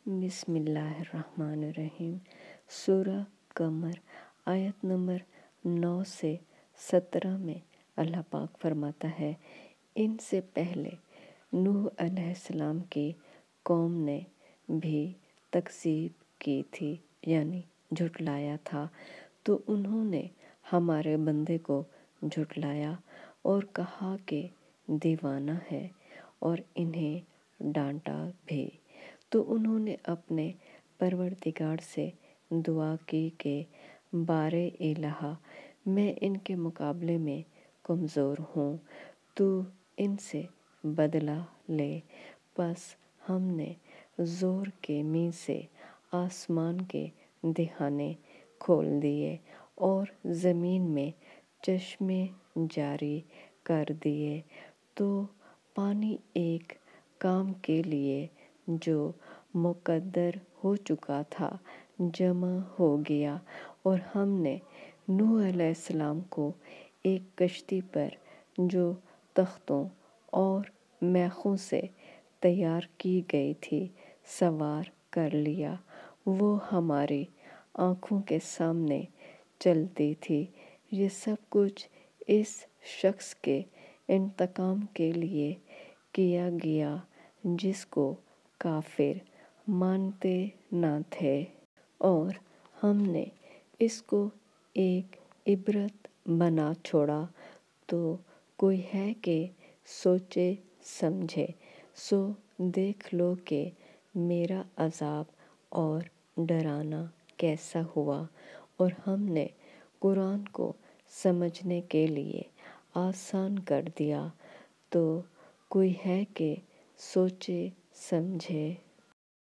بسم اللہ الرحمن الرحیم۔ سورہ قمر آیت نمبر 9 سے 17 میں اللہ پاک فرماتا ہے، ان سے پہلے نوح علیہ السلام کی قوم نے بھی تکذیب کی تھی، یعنی جھٹلایا تھا، تو انہوں نے ہمارے بندے کو جھٹلایا اور کہا کہ دیوانہ ہے، اور انہیں ڈانٹا بھی۔ تو انہوں نے اپنے پروردگار سے دعا کی کہ بارے الہ، میں ان کے مقابلے میں کمزور ہوں، تو ان سے بدلہ لے۔ پس ہم نے زور کے می سے آسمان کے دہانے کھول دیے اور زمین میں چشمے جاری کر دیے، تو پانی ایک کام کے لیے جو مقدر ہو چکا تھا جمع ہو گیا، اور ہم نے نوح علیہ السلام کو ایک کشتی پر جو تختوں اور میخوں سے تیار کی گئی تھی سوار کر لیا۔ وہ ہماری آنکھوں کے سامنے چلتی تھی۔ یہ سب کچھ اس شخص کے انتقام کے لیے کیا گیا جس کو کافر مانتے نہ تھے، اور ہم نے اس کو ایک عبرت بنا چھوڑا۔ تو کوئی ہے کہ سوچے سمجھے، سو دیکھ لو کہ میرا عذاب اور ڈرانا کیسا ہوا۔ اور ہم نے قرآن کو سمجھنے کے لیے آسان کر دیا۔ تو کوئی ہے کہ سوچے سمجھے۔